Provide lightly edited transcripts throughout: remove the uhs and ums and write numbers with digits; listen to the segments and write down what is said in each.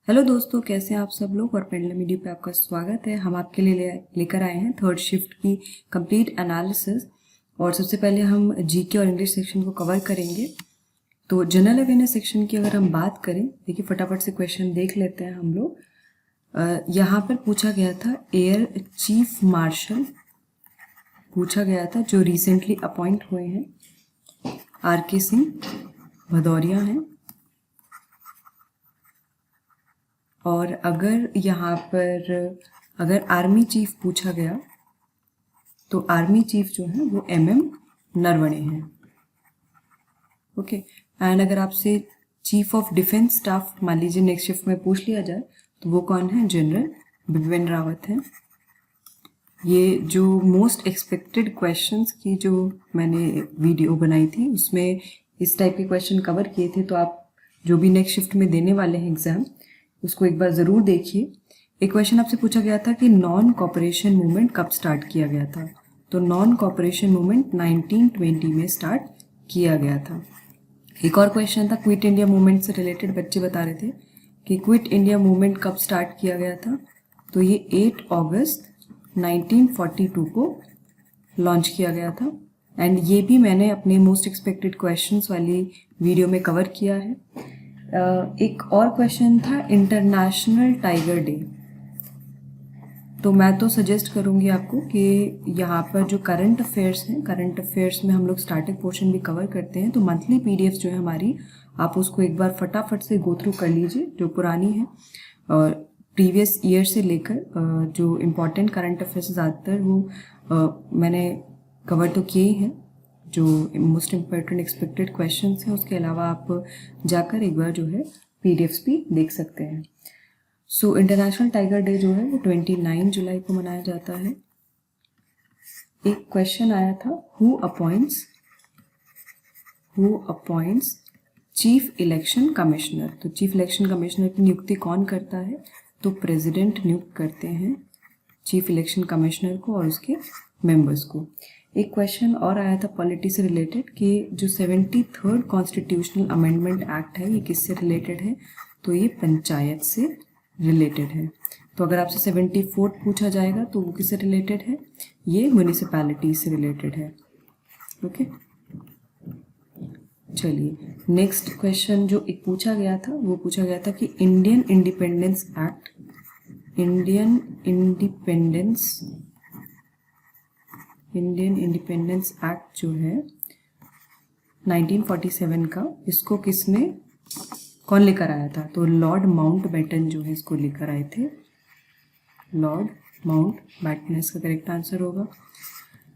Hello दोस्तों, कैसे हैं आप सब लोग। और पेंडुलम मीडिया पे आपका स्वागत है। हम आपके लिए लेकर आए हैं थर्ड शिफ्ट की कंप्लीट एनालिसिस। और सबसे पहले हम जीके और इंग्लिश सेक्शन को कवर करेंगे। तो जनरल अवेयरनेस सेक्शन की अगर हम बात करें, देखिए फटाफट से क्वेश्चन देख लेते हैं हम लोग। यहाँ पर पूछा गया था एयर चीफ मार्शल पूछा गया था, जो रिसेंटली अपॉइंट हुए हैं, RK सिंह भदौरिया हैं। और अगर यहाँ पर अगर आर्मी चीफ पूछा गया तो आर्मी चीफ जो है वो MM नरवणे हैं। ओके। एंड अगर आपसे चीफ ऑफ डिफेंस स्टाफ मान लीजिए नेक्स्ट शिफ्ट में पूछ लिया जाए तो वो कौन है? जनरल बिपिन रावत हैं। ये जो मोस्ट एक्सपेक्टेड क्वेश्चंस की जो मैंने वीडियो बनाई थी उसमें इस टाइप के क्वेश्चन कवर किए थे, तो आप जो भी नेक्स्ट शिफ्ट में देने वाले हैं एग्जाम उसको एक बार ज़रूर देखिए। एक क्वेश्चन आपसे पूछा गया था कि नॉन कॉपरेशन मूवमेंट कब स्टार्ट किया गया था? तो नॉन कॉपरेशन मूवमेंट 1920 में स्टार्ट किया गया था। एक और क्वेश्चन था क्विट इंडिया मूवमेंट से रिलेटेड, बच्चे बता रहे थे कि क्विट इंडिया मूवमेंट कब स्टार्ट किया गया था? तो ये 8 अगस्त 1942 को लॉन्च किया गया था। एंड ये भी मैंने अपने मोस्ट एक्सपेक्टेड क्वेश्चंस वाली वीडियो में कवर किया है। एक और क्वेश्चन था इंटरनेशनल टाइगर डे। तो मैं तो सजेस्ट करूंगी आपको कि यहाँ पर जो करंट अफेयर्स हैं, करंट अफेयर्स में हम लोग स्टार्टिंग पोर्शन भी कवर करते हैं, तो मंथली PDF जो है हमारी, आप उसको एक बार फटाफट से गो थ्रू कर लीजिए जो पुरानी है। और प्रीवियस ईयर से लेकर जो इम्पोर्टेंट करंट अफेयर्स ज़्यादातर वो मैंने कवर तो किए हैं, जो मोस्ट इम्पोर्टेंट एक्सपेक्टेड क्वेश्चंस हैं। उसके अलावा आप जाकर एक बार जो है PDFs भी देख सकते हैं। सो इंटरनेशनल टाइगर डे जो है वो 29 जुलाई को मनाया जाता है। एक क्वेश्चन आया था who appoints chief election commissioner. तो चीफ इलेक्शन कमिश्नर की नियुक्ति कौन करता है? तो प्रेसिडेंट नियुक्त करते हैं चीफ इलेक्शन कमिश्नर को और उसके मेंबर्स को। एक क्वेश्चन और आया था पॉलिटी से रिलेटेड कि जो 73rd कॉन्स्टिट्यूशनल अमेंडमेंट एक्ट है ये किससे रिलेटेड है? तो ये पंचायत से रिलेटेड है। तो अगर आपसे 74th पूछा जाएगा तो वो किससे रिलेटेड है? ये म्यूनिसिपैलिटी से रिलेटेड है। ओके, चलिए नेक्स्ट क्वेश्चन जो एक पूछा गया था वो पूछा गया था कि इंडियन इंडिपेंडेंस एक्ट जो है 1947 का, इसको कौन लेकर आया था? तो लॉर्ड माउंटबेटन जो है इसको लेकर आए थे। लॉर्ड माउंटबेटन इसका करेक्ट आंसर होगा।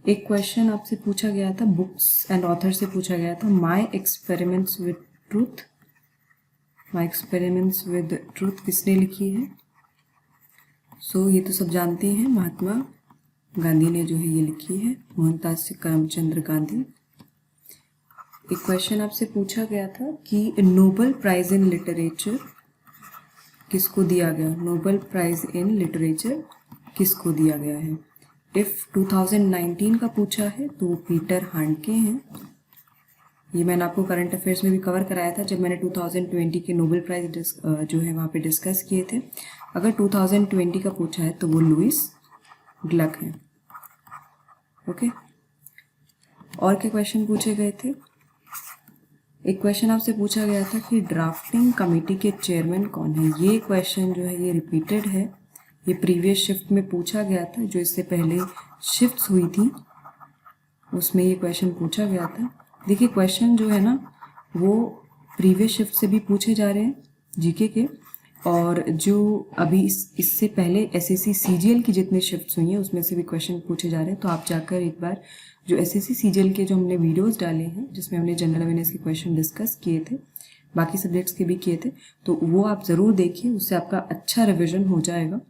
एक क्वेश्चन आपसे पूछा गया था बुक्स एंड ऑथर से पूछा गया था माई एक्सपेरिमेंट्स विद ट्रूथ किसने लिखी है? सो ये तो सब जानते हैं, महात्मा गांधी ने जो है ये लिखी है, मोहनदास करमचंद गांधी। एक क्वेश्चन आपसे पूछा गया था कि नोबेल प्राइज इन लिटरेचर किसको दिया गया? नोबेल प्राइज इन लिटरेचर किसको दिया गया है? इफ 2019 का पूछा है तो पीटर हांडके हैं। ये मैंने आपको करंट अफेयर्स में भी कवर कराया था जब मैंने 2020 के नोबेल प्राइज जो है वहाँ पे डिस्कस किए थे। अगर 2020 का पूछा है तो वो लुइस ग्लक हैं। ओके, और क्या क्वेश्चन पूछे गए थे? एक क्वेश्चन आपसे पूछा गया था कि ड्राफ्टिंग कमेटी के चेयरमैन कौन है? ये क्वेश्चन जो है ये रिपीटेड है, ये प्रीवियस शिफ्ट में पूछा गया था, जो इससे पहले शिफ्ट्स हुई थी उसमें ये क्वेश्चन पूछा गया था। देखिए क्वेश्चन जो है ना वो प्रीवियस शिफ्ट से भी पूछे जा रहे हैं जीके के, और जो अभी इससे पहले SSC CGL की जितने शिफ्ट्स हुई हैं उसमें से भी क्वेश्चन पूछे जा रहे हैं। तो आप जाकर एक बार जो SSC CGL के जो हमने वीडियोस डाले हैं जिसमें हमने जनरल अवेयरनेस के क्वेश्चन डिस्कस किए थे, बाकी सब्जेक्ट्स के भी किए थे, तो वो आप ज़रूर देखिए, उससे आपका अच्छा रिविजन हो जाएगा।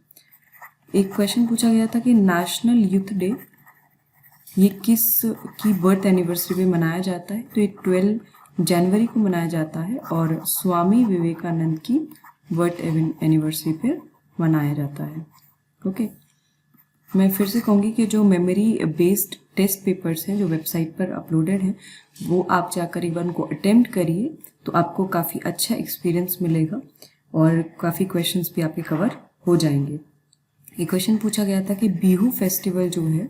एक क्वेश्चन पूछा गया था कि नेशनल यूथ डे ये किस की बर्थ एनिवर्सरी पे मनाया जाता है? तो ये 12 जनवरी को मनाया जाता है और स्वामी विवेकानंद की बर्थ एनिवर्सरी पे मनाया जाता है। ओके, मैं फिर से कहूँगी कि जो मेमोरी बेस्ड टेस्ट पेपर्स हैं जो वेबसाइट पर अपलोडेड हैं वो आप जाकर एक बार उनको अटेम्प्ट करिए, तो आपको काफ़ी अच्छा एक्सपीरियंस मिलेगा। और काफ़ी क्वेश्चंस भी आपके कवर हो जाएंगे। एक क्वेश्चन पूछा गया था कि बिहू फेस्टिवल जो है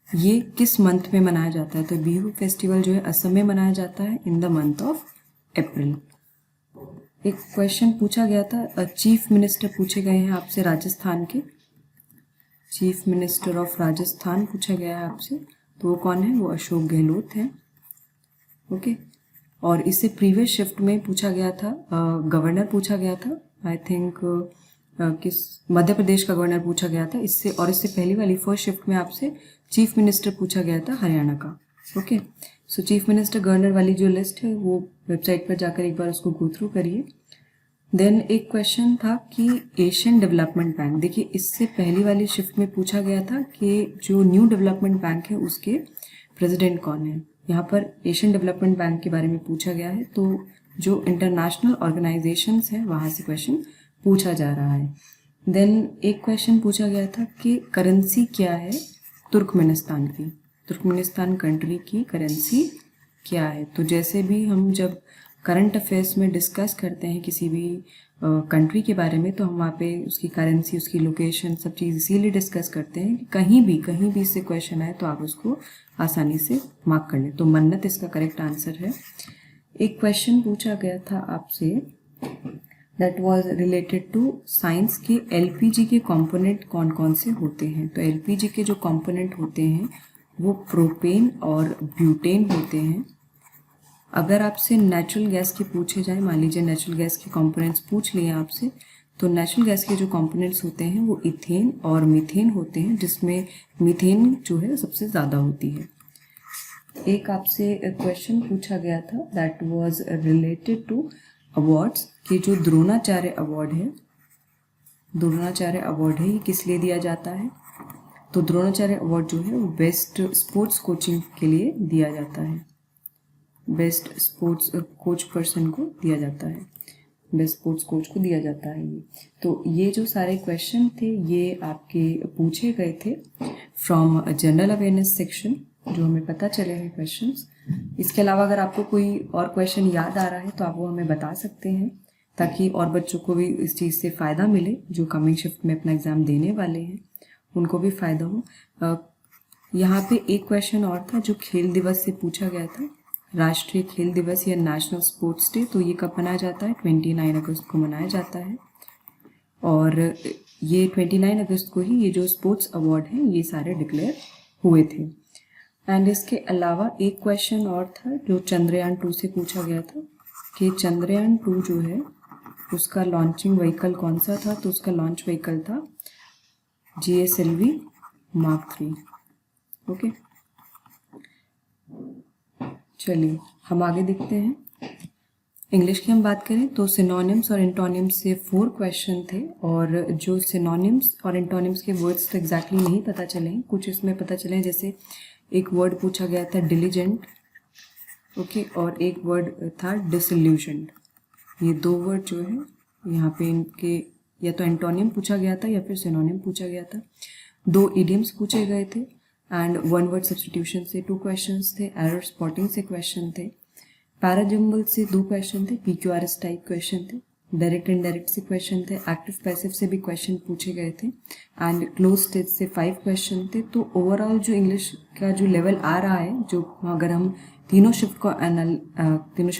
ये किस मंथ में मनाया जाता है। तो बिहू फेस्टिवल जो है असम में मनाया जाता है in the month of April. एक क्वेश्चन पूछा गया था, चीफ मिनिस्टर पूछे गए हैं आपसे राजस्थान के, चीफ मिनिस्टर ऑफ राजस्थान पूछा गया है आपसे, तो वो कौन है, वो अशोक गहलोत हैं। ओके, और इससे प्रीवियस शिफ्ट में पूछा गया था, गवर्नर पूछा गया था, आई थिंक किस मध्य प्रदेश का गवर्नर पूछा गया था इससे, और इससे पहली वाली फर्स्ट शिफ्ट में आपसे चीफ मिनिस्टर पूछा गया था हरियाणा का। ओके, सो चीफ मिनिस्टर गवर्नर वाली जो लिस्ट है वो वेबसाइट पर जाकर एक बार उसको गो थ्रू करिए। देन एक क्वेश्चन था कि एशियन डेवलपमेंट बैंक, देखिए इससे पहली वाली शिफ्ट में पूछा गया था कि जो न्यू डेवलपमेंट बैंक है उसके प्रेसिडेंट कौन है। यहाँ पर एशियन डेवलपमेंट बैंक के बारे में पूछा गया है, तो जो इंटरनेशनल ऑर्गेनाइजेशंस हैं वहाँ से क्वेश्चन पूछा जा रहा है। देन एक क्वेश्चन पूछा गया था कि करेंसी क्या है तुर्कमेनिस्तान की, तुर्कमेनिस्तान कंट्री की करेंसी क्या है। तो जैसे भी हम जब करंट अफेयर्स में डिस्कस करते हैं किसी भी कंट्री के बारे में, तो हम वहाँ पे उसकी करेंसी, उसकी लोकेशन, सब चीज़ इसीलिए डिस्कस करते हैं कि कहीं भी इससे क्वेश्चन आए तो आप उसको आसानी से मार्क कर लें। तो मन्नत इसका करेक्ट आंसर है। एक क्वेश्चन पूछा गया था आपसे that was related to science के एलपीजी के कंपोनेंट कौन कौन से होते हैं। तो एलपीजी के जो कंपोनेंट होते हैं वो प्रोपेन और ब्यूटेन होते हैं। अगर आपसे नेचुरल गैस के पूछे जाए, मान लीजिए नेचुरल गैस के कंपोनेंट्स पूछ लिए आपसे, तो नेचुरल गैस के जो कंपोनेंट्स होते हैं वो इथेन और मीथेन होते हैं, जिसमें मीथेन जो है सबसे ज़्यादा होती है। एक आपसे क्वेश्चन पूछा गया था that was related to awards कि जो द्रोणाचार्य अवार्ड है, द्रोणाचार्य अवार्ड है ये किस लिए दिया जाता है। तो द्रोणाचार्य अवार्ड जो है वो बेस्ट स्पोर्ट्स कोचिंग के लिए दिया जाता है, बेस्ट स्पोर्ट्स कोच पर्सन को दिया जाता है, बेस्ट स्पोर्ट्स कोच को दिया जाता है ये। तो ये जो सारे क्वेश्चन थे ये आपके पूछे गए थे फ्रॉम जनरल अवेयरनेस सेक्शन, जो हमें पता चले हैं क्वेश्चंस। इसके अलावा अगर आपको कोई और क्वेश्चन याद आ रहा है तो आप वो हमें बता सकते हैं, ताकि और बच्चों को भी इस चीज़ से फ़ायदा मिले जो कमिंग शिफ्ट में अपना एग्ज़ाम देने वाले हैं, उनको भी फ़ायदा हो। यहाँ पे एक क्वेश्चन और था जो खेल दिवस से पूछा गया था, राष्ट्रीय खेल दिवस या नेशनल स्पोर्ट्स डे, तो ये कब मनाया जाता है, 29 अगस्त को मनाया जाता है। और ये 29 अगस्त को ही ये जो स्पोर्ट्स अवार्ड हैं ये सारे डिक्लेयर हुए थे। एंड इसके अलावा एक क्वेश्चन और था जो चंद्रयान 2 से पूछा गया था कि चंद्रयान 2 जो है उसका लॉन्चिंग व्हीकल कौन सा था। तो उसका लॉन्च व्हीकल था GSLV Mark 3। ओके, चलिए हम आगे देखते हैं। इंग्लिश की हम बात करें तो सिनोनिम्स और एंटोनिम्स से 4 क्वेश्चन थे, और जो सिनोनिम्स और एंटोनिम्स के वर्ड्स तो एग्जैक्टली नहीं पता चले, कुछ इसमें पता चले। जैसे एक वर्ड पूछा गया था डिलीजेंट, ओके, और एक वर्ड था डिसइल्यूशन्ड। ये 2 वर्ड जो है यहाँ पे इनके या तो एंटोनिम पूछा गया था या फिर सिनोनिम पूछा गया था। 2 इडियम्स पूछे गए थे एंड 1 वर्ड सब्स्टिट्यूशन से 2 क्वेश्चंस थे, एरर स्पॉटिंग से क्वेश्चन थे, पैराजम्बल से 2 क्वेश्चन थे, PQRS टाइप क्वेश्चन थे, डायरेक्ट इनडायरेक्ट से क्वेश्चन थे, एक्टिव पैसिव से भी क्वेश्चन पूछे गए थे, एंड क्लोज स्टेज से 5 क्वेश्चन थे। तो ओवरऑल जो इंग्लिश का जो लेवल आ रहा है, जो अगर हम तीनों शिफ्ट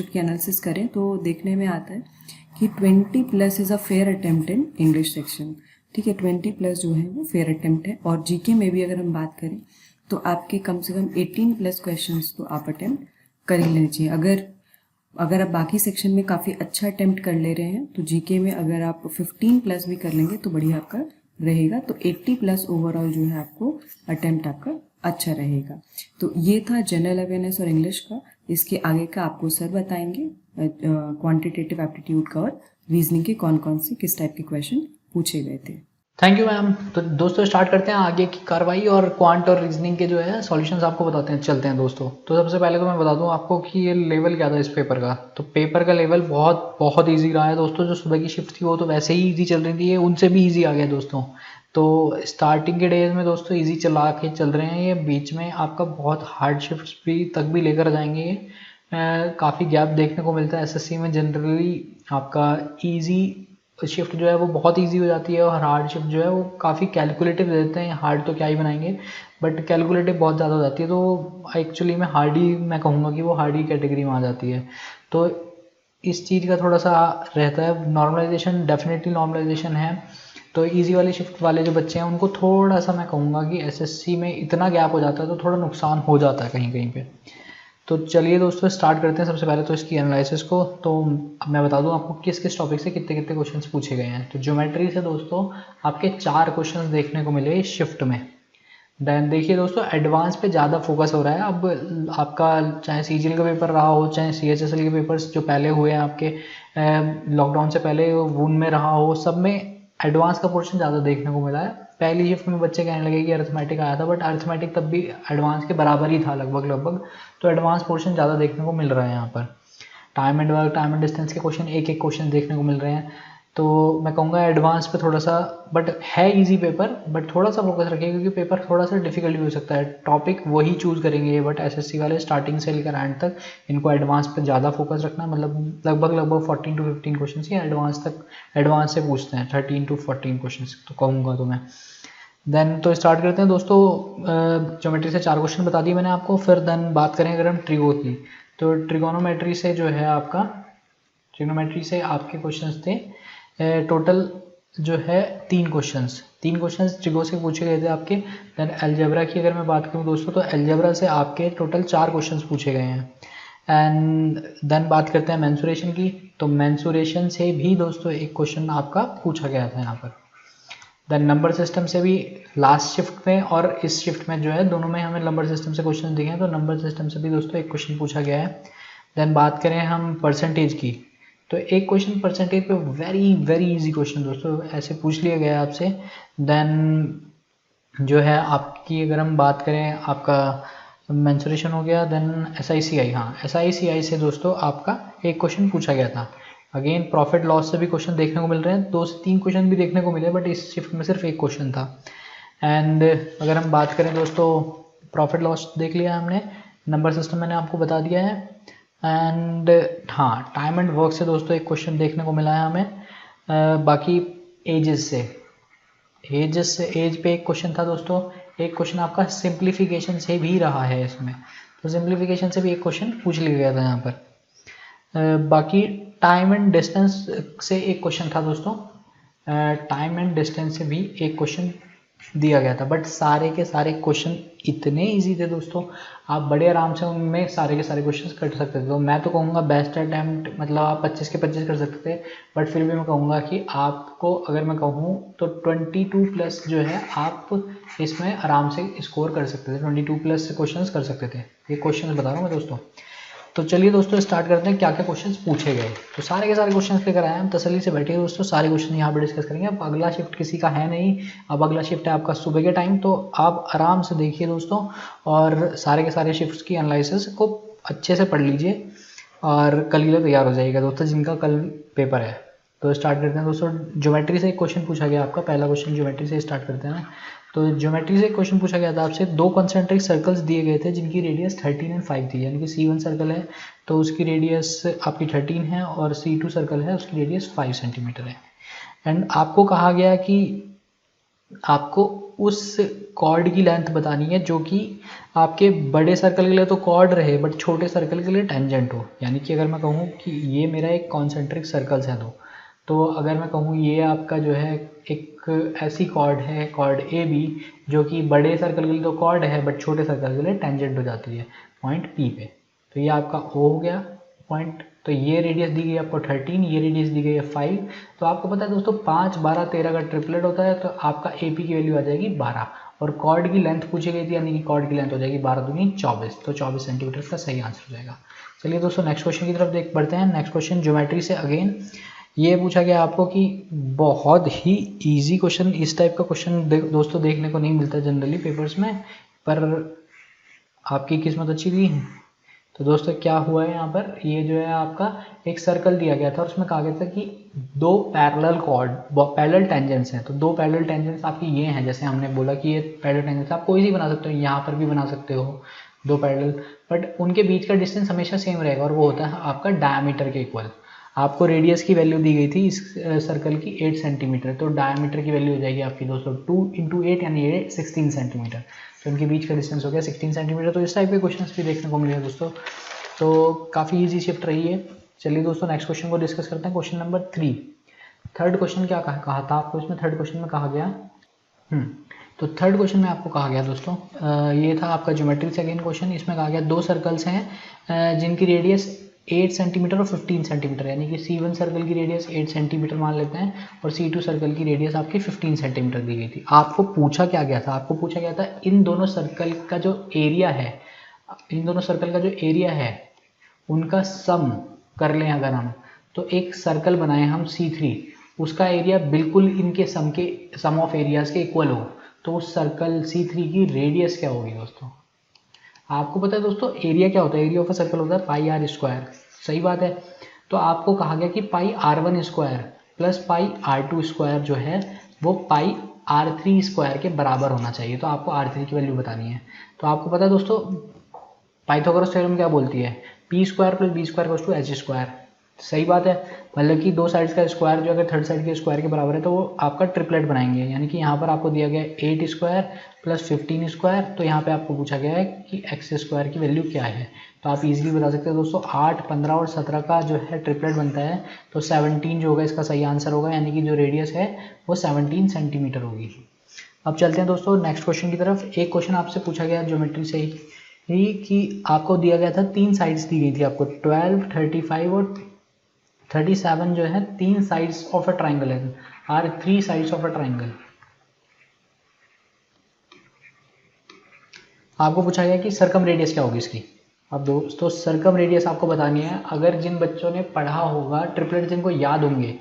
की एनालिसिस करें तो देखने में आता है कि 20+ is a fair attempt in English section. ठीक है, 20+ जो है वो फेयर अटेम्प्ट है। और जीके में भी अगर हम बात करें तो आपके कम से कम 18+ क्वेश्चंस तो आप अटेम्प्ट कर ही लेना चाहिए। अगर आप बाकी सेक्शन में काफ़ी अच्छा अटेम्प्ट कर ले रहे हैं तो जीके में अगर आप 15+ भी कर लेंगे तो बढ़िया आपका रहेगा। तो 80+ ओवरऑल जो है आपको अटेम्प्ट आपका अच्छा रहेगा। तो ये था जनरल अवेयरनेस और इंग्लिश का। इसके आगे का आपको सर बताएंगे क्वांटिटेटिव एप्टीट्यूड का और रीजनिंग के कौन कौन से किस टाइप के क्वेश्चन पूछे गए थे। Thank you ma'am. तो दोस्तों स्टार्ट करते हैं आगे की कार्रवाई और क्वांट और रीजनिंग के जो है सॉल्यूशंस आपको बताते हैं। चलते हैं दोस्तों। तो सबसे पहले तो मैं बता दूं आपको कि ये लेवल क्या था इस पेपर का। तो पेपर का लेवल बहुत बहुत ईजी रहा है दोस्तों। जो सुबह की शिफ्ट थी वो तो वैसे ही ईजी चल रही थी, ये उनसे भी ईजी आ गया दोस्तों। तो स्टार्टिंग के डेज में दोस्तों ईजी चला के चल रहे हैं, ये बीच में आपका बहुत हार्ड शिफ्ट भी तक भी लेकर जाएंगे। ये काफ़ी गैप देखने को मिलता है एसएससी में। जनरली आपका ईजी शिफ्ट जो है वो बहुत इजी हो जाती है और हार्ड शिफ्ट जो है वो काफ़ी कैलकुलेटिव दे देते हैं। हार्ड तो क्या ही बनाएंगे, बट कैलकुलेटिव बहुत ज़्यादा हो जाती है, तो एक्चुअली में हार्ड ही मैं कहूँगा कि वो हार्ड ही कैटेगरी में आ जाती है। तो इस चीज़ का थोड़ा सा रहता है। नॉर्मलाइजेशन, डेफिनेटली नॉर्मलाइजेशन है। तो इजी वाले शिफ्ट वाले जो बच्चे हैं उनको थोड़ा सा मैं कहूँगा कि एसएससी में इतना गैप हो जाता है तो थोड़ा नुकसान हो जाता है कहीं कहीं पे। तो चलिए दोस्तों स्टार्ट करते हैं सबसे पहले तो इसकी एनालिसिस को। तो अब मैं बता दूं आपको किस किस टॉपिक से कितने कितने क्वेश्चंस पूछे गए हैं। तो ज्योमेट्री से दोस्तों आपके 4 क्वेश्चंस देखने को मिले इस शिफ्ट में। देन देखिए दोस्तों एडवांस पे ज़्यादा फोकस हो रहा है। अब आपका चाहे सीजीएल का पेपर रहा हो, चाहे सीएचएसएल के पेपर्स जो पहले हुए हैं आपके लॉकडाउन से पहले वून में रहा हो, सब में एडवांस का पोर्शन ज़्यादा देखने को मिला है। पहली शिफ्ट में बच्चे कहने लगे कि अरिथमेटिक आया था, बट अरिथमेटिक तब भी एडवांस के बराबर ही था लगभग। तो एडवांस पोर्शन ज़्यादा देखने को मिल रहा है यहाँ पर। Time and work, time and distance के क्वेश्चन एक एक क्वेश्चन देखने को मिल रहे हैं। तो मैं कहूँगा एडवांस पे थोड़ा सा, बट है इजी पेपर, बट थोड़ा सा फोकस रखिए क्योंकि पेपर थोड़ा सा डिफिकल्ट भी हो सकता है। टॉपिक वही चूज़ करेंगे ये, बट एसएससी वाले स्टार्टिंग से लेकर एंड तक इनको एडवांस पे ज़्यादा फोकस रखना है। मतलब लगभग 14 to 15 क्वेश्चन ही एडवांस से पूछते हैं, 13 to 14 क्वेश्चन तो कहूँगा तो मैं। देन तो स्टार्ट करते हैं दोस्तों। ज्योमेट्री से 4 क्वेश्चन बता दिए मैंने आपको। फिर देन बात करें अगर हम ट्रिगो की, तो ट्रिगोनोमेट्री से जो है आपका, ट्रिगोनोमेट्री से आपके क्वेश्चंस थे टोटल जो है 3 क्वेश्चंस ट्रिगो से पूछे गए थे आपके। देन अलजेब्रा की अगर मैं बात करूं दोस्तों, तो अलजेब्रा से आपके टोटल 4 क्वेश्चंस पूछे गए हैं। एंड देन बात करते हैं मेंसुरेशन की, तो मेंसुरेशन से भी दोस्तों एक क्वेश्चन आपका पूछा गया था यहाँ पर। देन नंबर सिस्टम से भी लास्ट शिफ्ट में और इस शिफ्ट में जो है दोनों में हमें नंबर सिस्टम से क्वेश्चन दिखे हैं, तो नंबर सिस्टम से भी दोस्तों एक क्वेश्चन पूछा गया है। देन बात करें हम परसेंटेज की, तो एक क्वेश्चन परसेंटेज पे वेरी इजी क्वेश्चन दोस्तों ऐसे पूछ लिया गया है आपसे। देन जो है आपकी अगर हम बात करें, आपका मेंसुरेशन हो गया। देन SICI, हाँ SICI से दोस्तों आपका एक क्वेश्चन पूछा गया था। अगेन प्रॉफिट लॉस से भी क्वेश्चन देखने को मिल रहे हैं, 2 से 3 क्वेश्चन भी देखने को मिले, बट इस शिफ्ट में सिर्फ एक क्वेश्चन था। एंड अगर हम बात करें दोस्तों, प्रॉफिट लॉस देख लिया हमने, नंबर सिस्टम मैंने आपको बता दिया है। एंड हाँ टाइम एंड वर्क से दोस्तों एक क्वेश्चन देखने को मिला है हमें। बाकी एज पे एक क्वेश्चन था दोस्तों। एक क्वेश्चन आपका सिंप्लीफिकेशन से भी रहा है इसमें, तो सिंप्लीफिकेशन से भी एक क्वेश्चन पूछ लिया गया था यहाँ पर। बाकी टाइम एंड डिस्टेंस से एक क्वेश्चन था दोस्तों। टाइम एंड डिस्टेंस से भी एक क्वेश्चन दिया गया था, बट सारे के सारे क्वेश्चन इतने इजी थे दोस्तों, आप बड़े आराम से उनमें सारे के सारे क्वेश्चन कर सकते थे। तो मैं तो कहूँगा बेस्ट अटैम्प्ट, मतलब आप 25 के 25 कर सकते थे, बट फिर भी मैं कहूँगा कि आपको अगर मैं कहूँ तो 22+ जो है आप इसमें आराम से स्कोर कर सकते थे। 22+ क्वेश्चन कर सकते थे, ये क्वेश्चन बता रहा हूँ मैं दोस्तों। तो चलिए दोस्तों स्टार्ट करते हैं क्या क्या क्वेश्चंस पूछे गए। तो सारे के सारे क्वेश्चंस लेकर आए हम, तसल्ली से बैठिए दोस्तों, सारे क्वेश्चन यहाँ पर डिस्कस करेंगे। अब अगला शिफ्ट किसी का है नहीं, अब अगला शिफ्ट है आपका सुबह के टाइम, तो आप आराम से देखिए दोस्तों और सारे के सारे शिफ्ट्स की एनालिसिस को अच्छे से पढ़ लीजिए और कल के लिए तैयार हो जाइएगा दोस्तों जिनका कल पेपर है। तो स्टार्ट करते हैं दोस्तों। ज्योमेट्री से एक क्वेश्चन पूछा गया आपका, पहला क्वेश्चन ज्योमेट्री से स्टार्ट करते हैं। तो ज्योमेट्री से एक क्वेश्चन पूछा गया था आपसे, 2 कॉन्सेंट्रिक सर्कल्स दिए गए थे जिनकी रेडियस 13 और 5 थी। यानी कि C1 सर्कल है तो उसकी रेडियस आपकी 13 है और C2 सर्कल है उसकी रेडियस 5 सेंटीमीटर है। एंड आपको कहा गया कि आपको उस कॉर्ड की लेंथ बतानी है जो कि आपके बड़े सर्कल के लिए तो कॉर्ड रहे बट छोटे सर्कल के लिए टेंजेंट हो। यानी कि अगर मैं कहूँ कि ये मेरा एक कॉन्सेंट्रिक सर्कल्स है तो अगर मैं कहूँ ये आपका जो है एक ऐसी कॉर्ड है, कॉर्ड AB, जो कि बड़े सर्कल के लिए तो कॉर्ड है बट छोटे सर्कल के लिए टेंजेंट हो जाती है पॉइंट P पे। तो ये आपका O हो गया पॉइंट। तो ये रेडियस दी गई आपको 13, ये रेडियस दी गई है 5। तो आपको पता है दोस्तों 5, 12, 13 का ट्रिपलेट होता है, तो आपका AP की वैल्यू आ जाएगी 12 और कॉर्ड की लेंथ पूछी गई थी, यानी कि कॉर्ड की लेंथ हो जाएगी 12 दूनी 24, तो 24 सेंटीमीटर का सही आंसर हो जाएगा। चलिए दोस्तों नेक्स्ट क्वेश्चन की तरफ देख बढ़ते हैं। नेक्स्ट क्वेश्चन ज्योमेट्री से अगेन ये पूछा गया आपको कि बहुत ही इजी क्वेश्चन, इस टाइप का क्वेश्चन दोस्तों देखने को नहीं मिलता जनरली पेपर्स में, पर आपकी किस्मत अच्छी थी। तो दोस्तों क्या हुआ है यहाँ पर, ये जो है आपका एक सर्कल दिया गया था और उसमें कहा गया था कि 2 पैरेलल टेंजेंट्स हैं। तो 2 पैरेलल टेंजेंट्स आपकी ये हैं, जैसे हमने बोला कि ये पैरेलल टेंजेंट्स आप कोई सी बना सकते हो, यहाँ पर भी बना सकते हो 2 पैरेलल, बट उनके बीच का डिस्टेंस हमेशा सेम रहेगा और वो होता है आपका डायमीटर के इक्वल। आपको रेडियस की वैल्यू दी गई थी इस सर्कल की 8 सेंटीमीटर, तो डायमीटर की वैल्यू हो जाएगी आपकी दोस्तों 2 × 8 यानी ये 16 सेंटीमीटर। तो इनके बीच का डिस्टेंस हो गया 16 सेंटीमीटर। तो इस टाइप के क्वेश्चंस भी देखने को मिले दोस्तों, तो काफ़ी इजी शिफ्ट रही है। चलिए दोस्तों नेक्स्ट क्वेश्चन को डिस्कस करते हैं। क्वेश्चन नंबर 3, थर्ड क्वेश्चन क्या कहा था आपको इसमें, थर्ड क्वेश्चन में कहा गया तो थर्ड क्वेश्चन में आपको कहा गया दोस्तों ये था आपका ज्योमेट्री से अगेन क्वेश्चन। इसमें कहा गया दो सर्कल्स हैं जिनकी रेडियस 8 सेंटीमीटर और 15 सेंटीमीटर, यानी कि C1 सर्कल की रेडियस 8 सेंटीमीटर मान लेते हैं और C2 सर्कल की रेडियस आपकी 15 सेंटीमीटर दी गई थी। आपको पूछा क्या गया था, आपको पूछा गया था इन दोनों सर्कल का जो एरिया है, इन दोनों सर्कल का जो एरिया है उनका सम कर लें अगर हम, तो एक सर्कल बनाए हम C3, उसका एरिया बिल्कुल इनके सम ऑफ एरियाज के इक्वल हो, तो उस सर्कल C3 की रेडियस क्या होगी दोस्तों। आपको पता है दोस्तों एरिया क्या होता है, एरिया ऑफ अ सर्कल होता है पाई आर स्क्वायर, सही बात है। तो आपको कहा गया कि पाई R1 square plus pi R2 square जो है वो पाई R3 स्क्वायर के बराबर होना चाहिए। तो आपको R3 की वैल्यू बतानी है। तो आपको पता है दोस्तों पाइथागोरस थ्योरम क्या बोलती है, P square plus B square equals to H square, सही बात है। मतलब कि दो साइड्स का स्क्वायर जो अगर थर्ड साइड के स्क्वायर के बराबर है तो वो आपका ट्रिपलेट बनाएंगे, यानी कि यहाँ पर आपको दिया गया है 8 स्क्वायर प्लस 15 स्क्वायर, तो यहाँ पे आपको पूछा गया है कि एक्स स्क्वायर की वैल्यू क्या है। तो आप इजीली बता सकते हैं दोस्तों 8, 15 और 17 का जो है ट्रिपलेट बनता है, तो 17 जो होगा इसका सही आंसर होगा, यानी कि जो रेडियस है वो 17 सेंटीमीटर होगी। अब चलते हैं दोस्तों नेक्स्ट क्वेश्चन की तरफ। एक क्वेश्चन आपसे पूछा गया ज्योमेट्री से ही कि आपको दिया गया था तीन साइड्स दी गई थी आपको 12, 35 और 37 जो है तीन साइड्स ऑफ अ ट्राइंगल है, are 3 sides of a triangle. आपको पूछा गया कि सरकम रेडियस क्या होगी इसकी। अब दोस्तों सरकम रेडियस आपको बतानी है। अगर जिन बच्चों ने पढ़ा होगा ट्रिपलेट, जिनको याद होंगे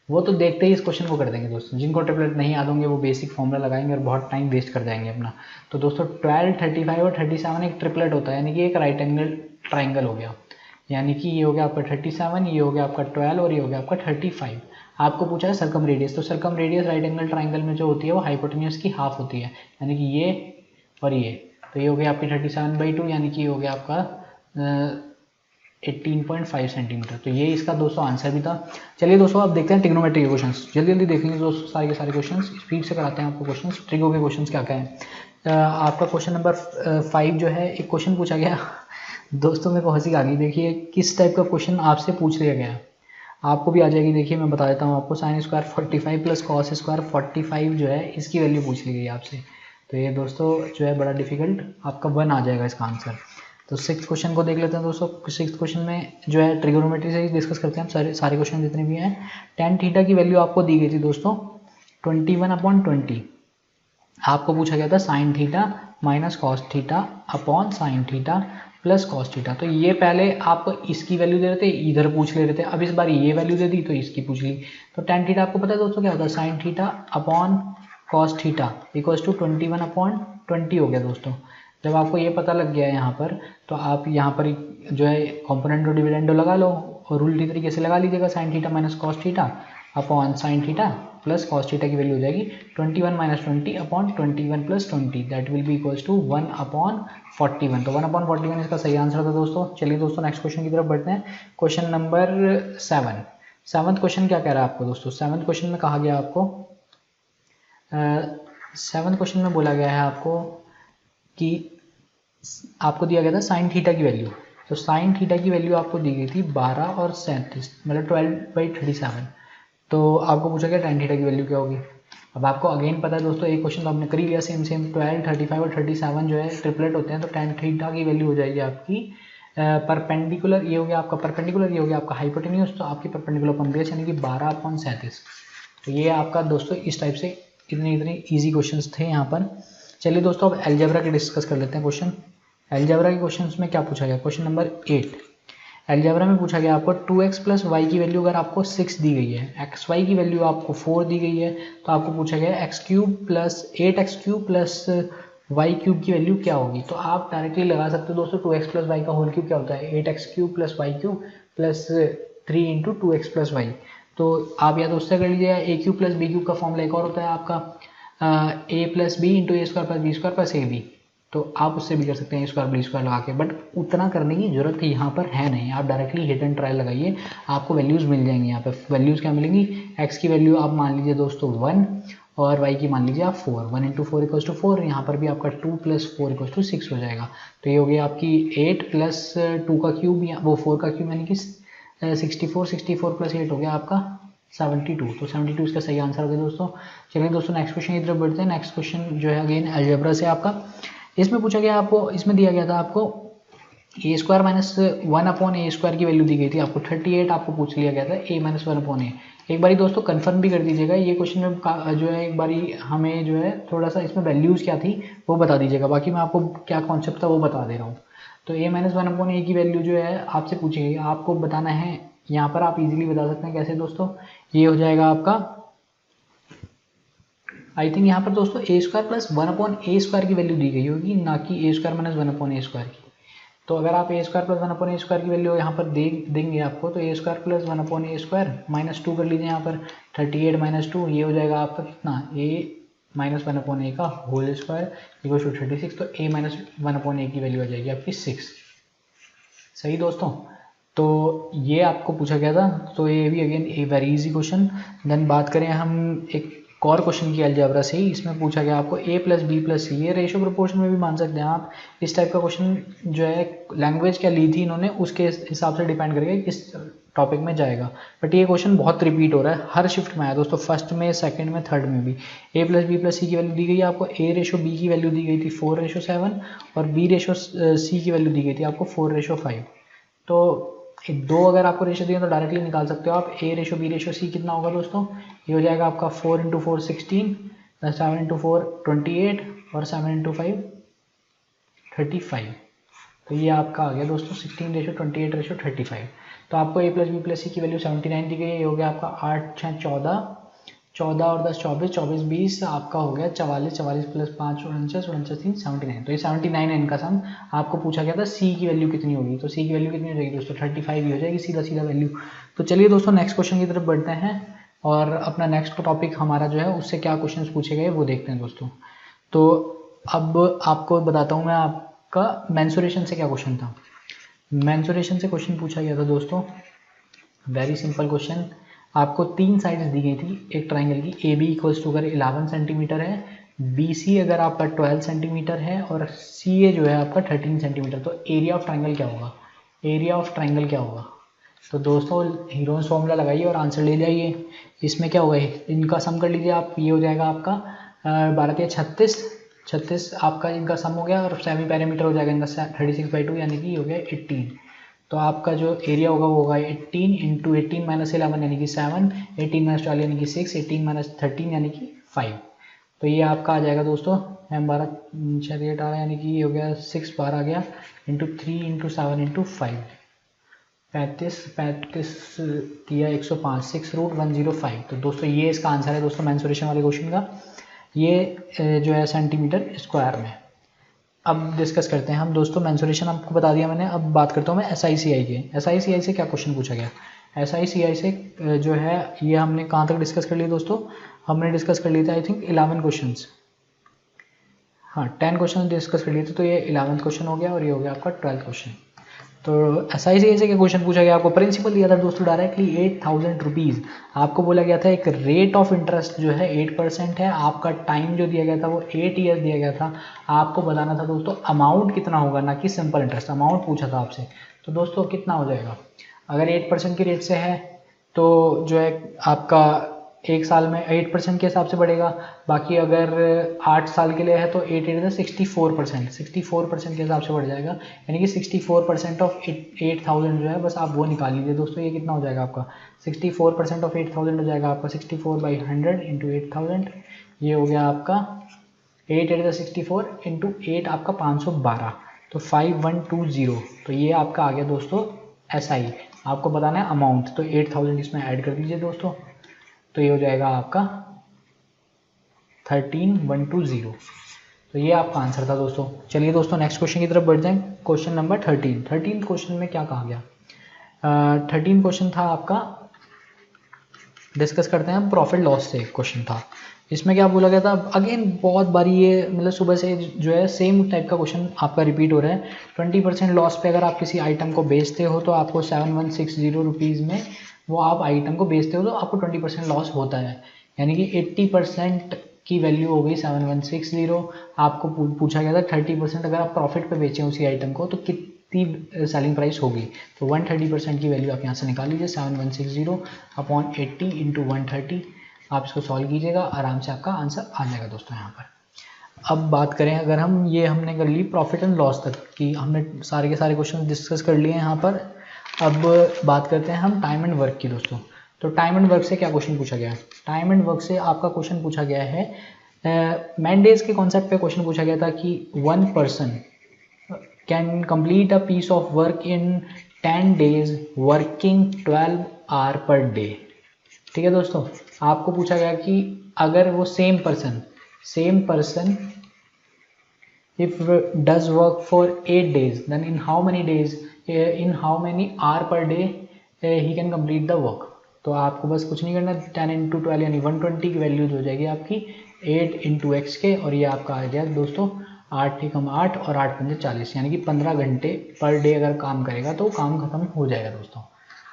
वो तो देखते ही इस क्वेश्चन को कर देंगे दोस्तों, जिनको ट्रिपलेट नहीं याद होंगे वो बेसिक फॉर्मूला लगाएंगे और बहुत टाइम वेस्ट कर जाएंगे अपना। तो दोस्तों 12, 35 और 37 एक ट्रिपलेट होता है, यानी कि एक राइट एंगल ट्राइंगल हो गया, यानी कि ये हो गया आपका 37, ये हो गया आपका 12 और ये हो गया आपका 35। आपको पूछा है सरकम रेडियस, तो सरकम रेडियस राइट एंगल ट्राइंगल में जो होती है वो हाइपोटेन्यूज की हाफ होती है, यानी कि ये और ये, तो ये हो गया आपकी 37/2, यानी कि ये हो गया आपका 18.5 सेंटीमीटर। तो ये इसका दोस्तों आंसर भी था। चलिए दोस्तों अब देखते हैं ट्रिग्नोमेट्री के क्वेश्चंस, जल्दी जल्दी देखेंगे दोस्तों सारे के सारे क्वेश्चंस, स्पीड से कराते हैं आपको क्वेश्चंस। ट्रिगो के क्वेश्चंस क्या क्या है। आपका क्वेश्चन नंबर 5 जो है, एक क्वेश्चन पूछा गया दोस्तों मेरे को हंसी आ गई। देखिए किस टाइप का क्वेश्चन आपसे पूछ लिया गया, आपको भी आ जाएगी। देखिए मैं बता देता हूँ आपको, sine square 45 plus cos square 45 जो है इसकी वैल्यू पूछ ली गई आपसे। तो ये दोस्तों जो है बड़ा डिफिकल्ट, आपका 1 आ जाएगा इसका आंसर। तो 6th क्वेश्चन को देख लेते हैं दोस्तों। 6th क्वेश्चन में जो है ट्रिगोनोमेट्री से ही डिस्कस करते हैं हम सारे क्वेश्चन जितने भी हैं। tan थीटा की वैल्यू आपको दी गई थी दोस्तों 21/20। आपको पूछा गया था sign theta minus cos theta upon sine theta plus cos theta. तो ये पहले आप इसकी वैल्यू दे रहे थे, इधर पूछ ले रहे थे, अब इस बार ये वैल्यू दे दी तो इसकी पूछ ली। तो tan थीटा आपको पता है दोस्तों क्या होता है, sine theta upon cos theta equals to 21/20 हो गया दोस्तों। जब आपको ये पता लग गया है यहाँ पर, तो आप यहाँ पर जो है कॉम्पोनेंट और डिविडेंडो लगा लो और उल्टी तरीके से लगा लीजिएगा। Sine theta minus cos theta upon sine theta plus cos theta की वैल्यू हो जाएगी 21 - 20 upon 21 + 20, that will be equals to 1/41। तो 1/41 इसका सही आंसर था दोस्तों। चलिए दोस्तों नेक्स्ट क्वेश्चन की तरफ बढ़ते हैं। क्वेश्चन नंबर 7, 7th क्वेश्चन क्या कह रहा है आपको दोस्तों। 7th क्वेश्चन में कहा गया आपको 7th क्वेश्चन में बोला गया है आपको कि आपको दिया गया था साइन थीटा की वैल्यू। तो साइन थीटा की वैल्यू आपको दी गई थी 12 और 37, मतलब 12/37। तो आपको पूछा गया tan थीटा की वैल्यू क्या होगी। अब आपको अगेन पता है दोस्तों, एक क्वेश्चन तो आपने कर ही लिया सेम 12, 35 और 37 जो है ट्रिपलेट होते हैं। तो tan थीटा की वैल्यू हो जाएगी आपकी परपेंडिकुलर, ये हो गया आपका परपेंडिकुलर, ये हो गया आपका हाइपोटेन्यूज, तो आपकी परपेंडिकुलर अपॉन बेस यानी कि 12/37। तो ये आपका दोस्तों इस टाइप से इतने ईजी क्वेश्चंस थे यहाँ पर। चलिए दोस्तों अब अलजेब्रा के डिस्कस कर लेते हैं क्वेश्चन। अलजेब्रा के क्वेश्चंस में क्या पूछा गया, क्वेश्चन नंबर 8 अलजेब्रा में पूछा गया आपको 2x + y की वैल्यू अगर आपको 6 दी गई है, xy की वैल्यू आपको 4 दी गई है, तो आपको पूछा गया x³ + 8x³ + y³ की वैल्यू क्या होगी। तो आप डायरेक्टली लगा सकते हो दोस्तों 2x + y का होल क्यूब क्या होता है 8x³ + y³ + 3 × 2x + y। तो आप या तो उससे कर लीजिए, a³ + b³ का फॉर्मूला एक और होता है आपका a + b × a² + b² + ab। तो आप उससे भी कर सकते हैं स्क्वायर बी स्क्वायर लगा के, बट उतना करने की जरूरत यहाँ पर है नहीं। आप डायरेक्टली हिट एंड ट्रायल लगाइए, आपको वैल्यूज़ मिल जाएंगी। यहाँ पे वैल्यूज़ क्या मिलेंगी, एक्स की वैल्यू आप मान लीजिए दोस्तों 1 और वाई की मान लीजिए आप 4, 1 इंटू 4 इक्वल्स टू 4, यहाँ पर भी आपका 2 प्लस 4 इक्वल्स टू 6 हो जाएगा। तो ये हो गया आपकी 8 प्लस 2 का क्यूब, वो 4 का क्यूब यानी कि 64, 64 प्लस 8 हो गया आपका 72। तो 72 इसका सही आंसर हो गया दोस्तों। चलिए दोस्तों नेक्स्ट क्वेश्चन की तरफ बढ़ते हैं। नेक्स्ट क्वेश्चन जो है अगेन अलजेब्रा से आपका, इसमें पूछा गया आपको, इसमें दिया गया था आपको ए स्क्वायर माइनस 1 अपॉन ए स्क्वायर की वैल्यू दी गई थी आपको 38, आपको पूछ लिया गया था ए माइनस 1 अपॉन ए। एक बारी दोस्तों कंफर्म भी कर दीजिएगा ये क्वेश्चन में जो है, एक बारी हमें जो है थोड़ा सा इसमें वैल्यूज़ क्या थी वो बता दीजिएगा, बाकी मैं आपको क्या कॉन्सेप्ट था वो बता दे रहा हूँ। तो ए माइनस 1 अपॉन ए की वैल्यू जो है आपसे पूछी गई, आपको बताना है। यहाँ पर आप इजीली बता सकते हैं कैसे दोस्तों, ये हो जाएगा आपका आई थिंक यहाँ पर दोस्तों ए स्क्वायर प्लस 1 अपॉन ए स्क्वायर की वैल्यू दी गई होगी, ना कि ए स्क्वायर माइनस 1 अपॉन ए स्क्वायर की। तो अगर आप ए स्क्वायर प्लस 1 अपॉन ए स्क्वायर की वैल्यू यहाँ पर देंगे आपको, तो ए स्क्वायर प्लस 1 अपॉन ए स्क्वायर माइनस 2 कर लीजिए यहाँ पर 38 माइनस 2, ये हो जाएगा आपका कितना, ए माइनस 1 अपॉन ए का होल स्क्वायर इक्वल टू 36। तो ए माइनस 1 अपॉन ए की वैल्यू आ जाएगी आपकी 6। सही दोस्तों, तो ये आपको पूछा गया था, तो ये भी again a very easy question. Then बात करें हम एक और क्वेश्चन की अलजेब्रा से ही, इसमें पूछा गया आपको ए प्लस बी प्लस सी, ये रेशियो प्रोपोर्शन में भी मान सकते हैं आप। इस टाइप का क्वेश्चन जो है लैंग्वेज क्या ली थी इन्होंने उसके हिसाब से डिपेंड करेगा किस टॉपिक में जाएगा। बट ये क्वेश्चन बहुत रिपीट हो रहा है, हर शिफ्ट में आया दोस्तों, फर्स्ट में, सेकंड में, थर्ड में भी। ए प्लस बी प्लस सी की वैल्यू दी गई है आपको, ए रेशो बी की वैल्यू दी गई थी 4:7 और बी रेशो सी की वैल्यू दी गई थी आपको 4:5। तो दो अगर आपको रेशो दिए तो डायरेक्टली निकाल सकते हो आप। ए रेशो बी रेशो सी कितना होगा दोस्तों, ये हो जाएगा आपका 4 इंटू 4 16, 7 इंटू 4 28 और 7 इंटू 5 35। तो ये आपका आ गया दोस्तों 16:28:35। तो आपको ए प्लस बी प्लस सी की वैल्यू 79 दी गई है, ये हो गया आपका 8 6 14, 14 और 10 24, 24 20 आपका हो गया 44, 44 प्लस 5 49, 49 3 79। तो ये 79 है इनका सम। आपको पूछा गया था सी की वैल्यू कितनी होगी, तो सी की वैल्यू कितनी हो जाएगी दोस्तों 35 ही हो जाएगी सीधा सीधा वैल्यू। तो चलिए दोस्तों नेक्स्ट क्वेश्चन की तरफ बढ़ते हैं और अपना नेक्स्ट टॉपिक हमारा जो है उससे क्या क्वेश्चन पूछे गए वो देखते हैं दोस्तों। तो अब आपको बताता हूँ मैं आपका मेंसुरेशन से क्या क्वेश्चन था। मेंसुरेशन से क्वेश्चन पूछा गया था दोस्तों, वेरी सिंपल क्वेश्चन। आपको 3 साइड्स दी गई थी एक ट्राइंगल की, ए बी इक्वल्स टू अगर 11 सेंटीमीटर है, बी सी अगर आपका 12 सेंटीमीटर है और सी ए जो है आपका 13 सेंटीमीटर। तो एरिया ऑफ ट्राइंगल क्या होगा, एरिया ऑफ ट्राइंगल क्या होगा। तो दोस्तों हीरोन्स फॉर्मूला लगाइए और आंसर ले जाइए। इसमें क्या होगा, इनका सम कर लीजिए आप, ये हो जाएगा आपका 12 × 36 आपका इनका सम हो गया और सेमी पैरामीटर हो जाएगा इनका 36/2 यानी कि हो गया 18। तो आपका जो एरिया होगा वो होगा 18 इंटू 18 माइनस 11 यानी कि 7, 18 माइनस 12 यानी कि 6, 18 माइनस 13 यानी कि 5। तो ये आपका आ जाएगा दोस्तों 12 6 18 यानी कि ये हो गया 6 बार आ गया इंटू 3 इंटू 7 इंटू 5, 35 दिया 105, 6√105। तो दोस्तों ये इसका आंसर है दोस्तों मेंसुरेशन वाले क्वेश्चन का, ये जो है सेंटीमीटर स्क्वायर में। अब डिस्कस करते हैं हम दोस्तों, मेंसुरेशन आपको बता दिया मैंने। अब बात करता हूँ मैं SICI के। SICI से क्या क्वेश्चन पूछा गया, SICI से जो है ये हमने कहाँ तक डिस्कस कर लिया दोस्तों, हमने डिस्कस कर लिए थे आई थिंक 11 क्वेश्चन, हाँ 10 क्वेश्चन डिस्कस कर लिए थे। तो ये 11th क्वेश्चन हो गया और ये हो गया आपका 12th क्वेश्चन। तो SICI से क्या क्वेश्चन पूछा गया, आपको प्रिंसिपल दिया था दोस्तों डायरेक्टली 8000 रुपीज़। आपको बोला गया था एक रेट ऑफ इंटरेस्ट जो है 8% है, आपका टाइम जो दिया गया था वो 8 ईयर्स दिया गया था। आपको बताना था दोस्तों अमाउंट कितना होगा, ना कि सिंपल इंटरेस्ट, अमाउंट पूछा था आपसे। तो दोस्तों कितना हो जाएगा, अगर 8% की रेट से है तो जो है आपका एक साल में 8% के हिसाब से बढ़ेगा। बाकी अगर 8 साल के लिए है तो 8 8 64% के हिसाब से बढ़ जाएगा, यानी कि 64% ऑफ 8000 जो है बस आप वो निकाल लीजिए दोस्तों। ये कितना हो जाएगा आपका 64% ऑफ 8000 हो जाएगा आपका 64/100 इंटू 8000। ये हो गया आपका 8 8 64 इंटू 8 आपका 512, तो 5120। तो ये आपका आ गया दोस्तों SI। आपको बताना है अमाउंट, तो 8000 इसमें ऐड कर दीजिए दोस्तों, तो ये हो जाएगा आपका 13120। तो ये आपका आंसर था दोस्तों। चलिए दोस्तों नेक्स्ट क्वेश्चन की तरफ बढ़ जाएं। क्वेश्चन नंबर 13 क्वेश्चन में क्या कहा गया, 13 क्वेश्चन था आपका डिस्कस करते हैं प्रॉफिट लॉस से। क्वेश्चन था इसमें क्या बोला गया था, अगेन बहुत बारी ये मतलब सुबह से जो है सेम टाइप का क्वेश्चन आपका रिपीट हो रहा है। 20% लॉस पे अगर आप किसी आइटम को बेचते हो तो आपको 7160 रुपीज़ में वो आप आइटम को बेचते हो तो आपको 20% लॉस होता है, यानी कि 80% की वैल्यू हो गई 7160। आपको पूछा गया था 30% अगर आप प्रॉफिट पे बेचें उसी आइटम को तो कितनी सेलिंग प्राइस होगी। तो 130% की वैल्यू आप यहाँ से निकाल लीजिए 7160 अपॉन 80 इंटू 130। आप इसको सॉल्व कीजिएगा, आराम से आपका आंसर आ जाएगा दोस्तों यहाँ पर। अब बात करें अगर हम ये हमने कर ली प्रॉफिट एंड लॉस तक की, हमने सारे के सारे क्वेश्चन डिस्कस कर लिए हैं यहाँ पर। अब बात करते हैं हम टाइम एंड वर्क की दोस्तों। तो टाइम एंड वर्क से क्या क्वेश्चन पूछा गया है, टाइम एंड वर्क से आपका क्वेश्चन पूछा गया है मैन डेज के कॉन्सेप्ट पे क्वेश्चन पूछा गया था कि 1 person can complete a piece of work in 10 days working 12 hour per day. ठीक है दोस्तों, आपको पूछा गया कि अगर वो same person if does work for 8 days then in how many days in how many hour per day he can complete the work। तो आपको बस कुछ नहीं करना, 10 into 12 यानी 120 की वैल्यूज हो जाएगी आपकी 8 into x के, और ये आपका आ गया दोस्तों 8 × 8 और 8 × 5 40 यानी कि 15 घंटे पर डे अगर काम करेगा तो काम खत्म हो जाएगा दोस्तों।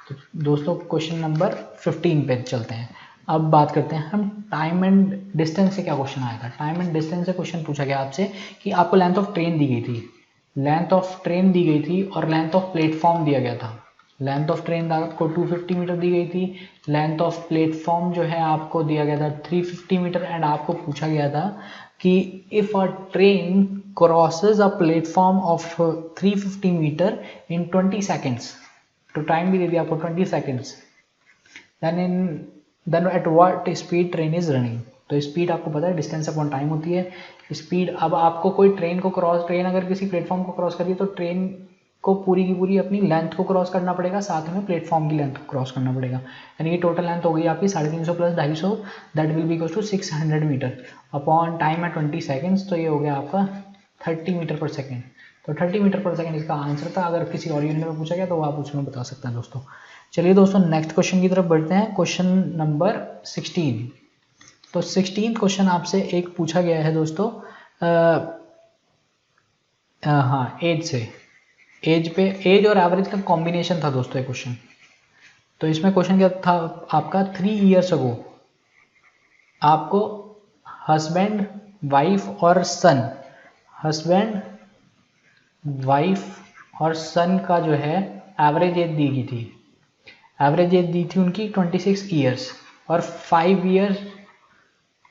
तो दोस्तों क्वेश्चन नंबर 15 पे चलते हैं। अब बात करते हैं हम टाइम एंड डिस्टेंस से क्या क्वेश्चन आया था। टाइम एंड डिस्टेंस से क्वेश्चन पूछा गया आपसे कि आपको लेंथ ऑफ ट्रेन दी गई थी, और लेंथ ऑफ प्लेटफॉर्म दिया गया था। लेंथ ऑफ ट्रेन आपको 250 मीटर दी गई थी, लेंथ ऑफ प्लेटफॉर्म जो है आपको दिया गया था 350 मीटर, एंड आपको पूछा गया था कि if a train crosses a platform of 350 metre in 20 seconds, तो टाइम भी दे दिया आपको 20 seconds, then at what speed train is running. तो स्पीड आपको पता है डिस्टेंस अपॉन टाइम होती है स्पीड। अब आपको कोई ट्रेन अगर किसी प्लेटफॉर्म को क्रॉस करिए तो ट्रेन को पूरी की पूरी अपनी लेंथ को क्रॉस करना पड़ेगा, साथ में प्लेटफॉर्म की लेंथ को क्रॉस करना पड़ेगा, यानी कि टोटल लेंथ हो गई आपकी 350 plus 250, that will be equal to 600 metre upon time है 20 सेकेंड्स, तो ये हो गया आपका 30 मीटर पर सेकेंड। तो 30 मीटर पर सेकेंड इसका आंसर था। अगर किसी और यूनिट में पूछा गया तो आप उसमें बता सकते हैं दोस्तों। चलिए दोस्तों नेक्स्ट क्वेश्चन की तरफ बढ़ते हैं, क्वेश्चन नंबर 16। तो 16 क्वेश्चन आपसे एक पूछा गया है दोस्तों हाँ एज से, एज और एवरेज का कॉम्बिनेशन था दोस्तों ये क्वेश्चन। तो इसमें क्वेश्चन क्या था आपका, 3 years अगो आपको हस्बैंड वाइफ और सन का जो है एवरेज एज दी गई थी। एवरेज एज दी थी उनकी 26 years, और 5 years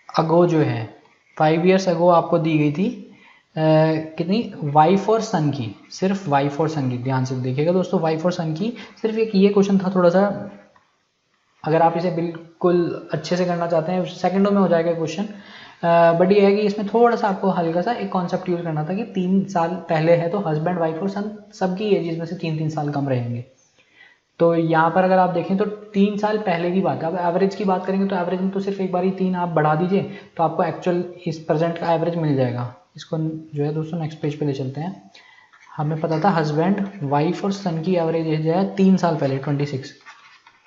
अगो जो है 5 years अगो आपको दी गई थी कितनी, वाइफ और सन की, सिर्फ वाइफ और सन की। ध्यान से देखिएगा दोस्तों, वाइफ और सन की सिर्फ एक ये क्वेश्चन था। थोड़ा सा अगर आप इसे बिल्कुल अच्छे से करना चाहते हैं सेकंडों में हो जाएगा क्वेश्चन, बट ये है कि इसमें थोड़ा सा आपको हल्का सा एक कॉन्सेप्ट यूज करना था कि 3 साल पहले है तो हस्बैंड वाइफ और सन सबकी एज में से 3-3 साल कम रहेंगे। तो यहाँ पर अगर आप देखें तो 3 साल पहले की बात है। अब एवरेज की बात करेंगे तो एवरेज में तो सिर्फ एक बार ही 3 आप बढ़ा दीजिए तो आपको एक्चुअल इस प्रेजेंट का एवरेज मिल जाएगा। इसको जो है दोस्तों नेक्स्ट पेज पे ले चलते हैं। हमें पता था हस्बैंड वाइफ और सन की एवरेज एज है 3 साल पहले 26,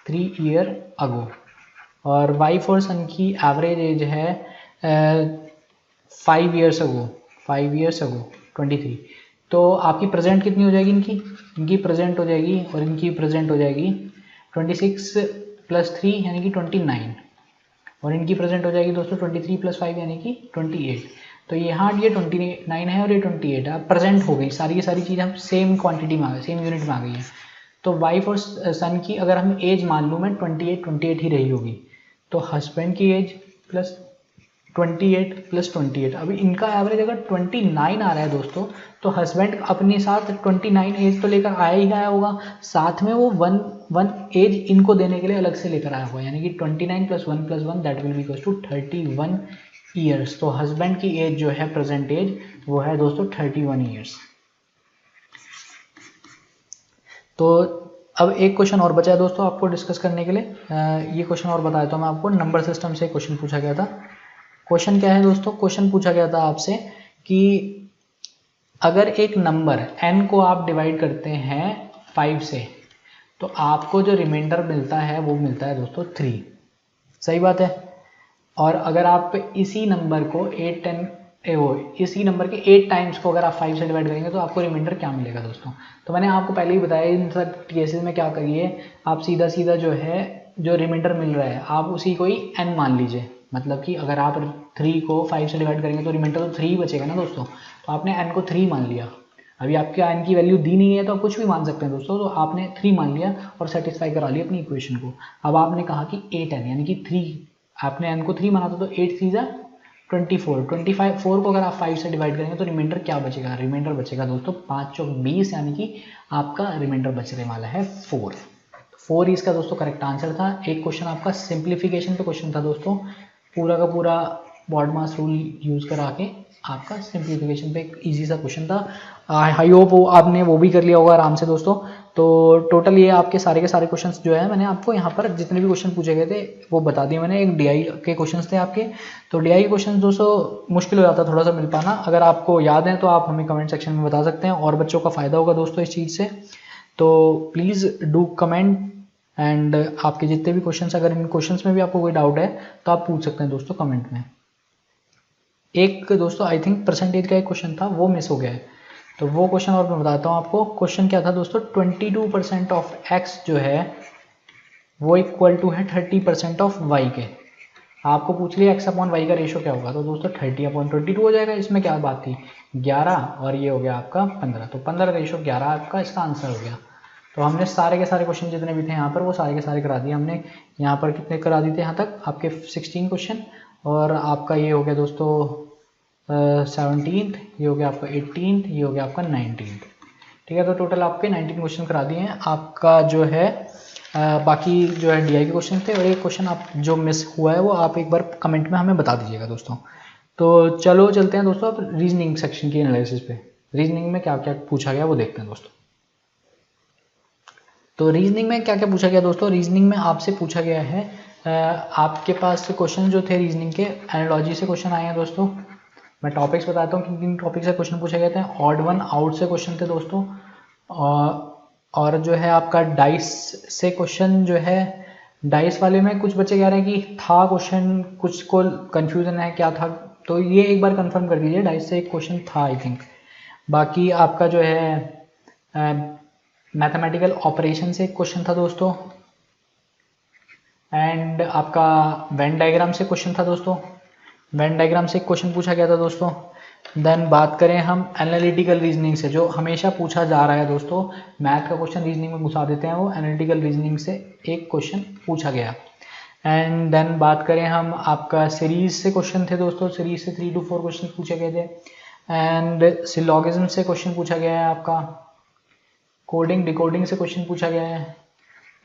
3 year अगो, और वाइफ और सन की एवरेज एज है 5 years अगो 23। तो आपकी प्रेजेंट कितनी हो जाएगी, इनकी प्रेजेंट हो जाएगी और इनकी प्रेजेंट हो जाएगी 26 + 3 यानी कि 29, और इनकी प्रेजेंट हो जाएगी दोस्तों 23 + 5 यानी कि 28। तो यहाँ ये 29 है और ये 28 है। अब प्रेजेंट हो गई सारी की सारी चीज़, हम सेम क्वांटिटी में आ गए, सेम यूनिट में आ गई है। तो वाइफ और सन की अगर हम एज मान लूँ मैं 28 ही रही होगी, तो हस्बैंड की एज प्लस 28 + 28, अभी इनका एवरेज अगर 29 आ रहा है दोस्तों, तो हस्बैंड अपने साथ 29 एज तो लेकर आया ही आया होगा, साथ में वो वन एज इनको देने के लिए अलग से लेकर आया होगा, यानी कि 29 + 1 + 1 that will be equal to 31 years। तो हस्बैंड की एज जो है प्रेजेंट एज वो है दोस्तों 31 years। तो अब एक क्वेश्चन और बचा है दोस्तों आपको डिस्कस करने के लिए। ये क्वेश्चन और बताया तो मैं आपको, नंबर सिस्टम से क्वेश्चन पूछा गया था। क्वेश्चन क्या है दोस्तों, क्वेश्चन पूछा गया था आपसे कि अगर एक नंबर n को आप डिवाइड करते हैं 5 से तो आपको जो रिमाइंडर मिलता है वो मिलता है दोस्तों 3। सही बात है। और अगर आप इसी नंबर को इसी नंबर के 8 टाइम्स को अगर आप 5 से डिवाइड करेंगे तो आपको रिमाइंडर क्या मिलेगा दोस्तों। तो मैंने आपको पहले ही बताया इन सब केसेस में क्या करिए, आप सीधा सीधा जो है जो रिमाइंडर मिल रहा है आप उसी को ही n मान लीजिए। मतलब कि अगर आप 3 को 5 से डिवाइड करेंगे तो रिमाइंडर तो 3 बचेगा ना दोस्तों। तो आपने n को 3 मान लिया, अभी आपके n की वैल्यू दी नहीं है तो आप कुछ भी मान सकते हैं दोस्तों। तो आपने 3 मान लिया और सेटिस्फाई करा लिया अपनी इक्वेशन को। अब आपने कहा कि 8n यानी कि 3, आपने n को 3 माना था तो 8 3 जा 24, 4 को अगर आप 5 से डिवाइड करेंगे तो रिमाइंडर क्या बचेगा, रिमाइंडर बचेगा दोस्तों 5 चौक 20, यानी कि आपका रिमाइंडर बचने वाला है 4। 4 इसका दोस्तों करेक्ट आंसर था। एक क्वेश्चन आपका सिंप्लीफिकेशन पे क्वेश्चन था दोस्तों, पूरा का पूरा बॉडमास रूल यूज करा के आपका सिंप्लीफिकेशन पे एक इजी सा क्वेश्चन था। आई होप आपने वो भी कर लिया होगा आराम से दोस्तों। तो टोटल ये आपके सारे के सारे क्वेश्चंस जो है मैंने आपको यहाँ पर जितने भी क्वेश्चन पूछे गए थे वो बता दिए मैंने। एक डीआई के क्वेश्चंस थे आपके, तो डीआई के क्वेश्चन दोस्तों मुश्किल हो जाता है थोड़ा सा मिल पाना। अगर आपको याद है तो आप हमें कमेंट सेक्शन में बता सकते हैं और बच्चों का फ़ायदा होगा दोस्तों इस चीज़ से। तो प्लीज़ डू कमेंट एंड आपके जितने भी क्वेश्चंस, अगर इन क्वेश्चंस में भी आपको कोई डाउट है तो आप पूछ सकते हैं दोस्तों कमेंट में। एक दोस्तों आई थिंक परसेंटेज का एक क्वेश्चन था वो मिस हो गया है, तो वो क्वेश्चन और मैं बताता हूँ आपको। क्वेश्चन क्या था दोस्तों, 22% ऑफ x जो है वो इक्वल टू है 30% ऑफ y के। आपको पूछ लिया x अपॉन वाई का रेशो क्या होगा, तो दोस्तों 30/22 हो जाएगा। इसमें क्या बात थी, 11 और ये हो गया आपका 15, तो 15/11 आपका इसका आंसर हो गया। तो हमने सारे के सारे क्वेश्चन जितने भी थे यहाँ पर वो सारे के सारे करा दिए हमने। यहाँ पर कितने करा दिए थे यहाँ तक आपके 16 क्वेश्चन, और आपका ये हो गया दोस्तों 17th, ये हो गया आपका 18th, ये हो गया आपका 19th। ठीक है, तो टोटल आपके 19 क्वेश्चन करा दिए हैं आपका जो है। बाकी जो है डीआई के क्वेश्चन थे, और एक क्वेश्चन आप जो मिस हुआ है वो आप एक बार कमेंट में हमें बता दीजिएगा दोस्तों। तो चलो चलते हैं दोस्तों अब रीजनिंग सेक्शन की एनालिसिस पे। रीजनिंग में क्या क्या पूछा गया वो देखते हैं दोस्तों। तो रीजनिंग में क्या क्या पूछा गया दोस्तों, रीजनिंग में आपसे पूछा गया है आपके पास क्वेश्चन जो थे रीजनिंग के एनालॉजी से क्वेश्चन आए हैं दोस्तों। मैं टॉपिक्स बताता हूँ किन किन टॉपिक से क्वेश्चन पूछे गए थे। ऑड वन आउट से क्वेश्चन थे दोस्तों, और जो है आपका डाइस से क्वेश्चन जो है, डाइस वाले में कुछ बच्चे कह रहे हैं कि था क्वेश्चन, कुछ को कंफ्यूजन है क्या था, तो ये एक बार कंफर्म कर दीजिए, डाइस से एक क्वेश्चन था आई थिंक। बाकी आपका जो है मैथमेटिकल ऑपरेशन से एक क्वेश्चन था दोस्तों, एंड आपका वेन डायग्राम से क्वेश्चन था दोस्तों, वेन डायग्राम से एक क्वेश्चन पूछा गया था दोस्तों। देन बात करें हम एनालिटिकल रीजनिंग से, जो हमेशा पूछा जा रहा है दोस्तों, मैथ का क्वेश्चन रीजनिंग में घुसा देते हैं, वो एनालिटिकल रीजनिंग से एक क्वेश्चन पूछा गया। एंड देन बात करें हम आपका सीरीज से क्वेश्चन थे दोस्तों, सीरीज से 3 to 4 क्वेश्चन पूछे गए थे। एंड सिलॉगिज्म से क्वेश्चन पूछा गया है आपका, कोडिंग डिकोडिंग से क्वेश्चन पूछा गया है।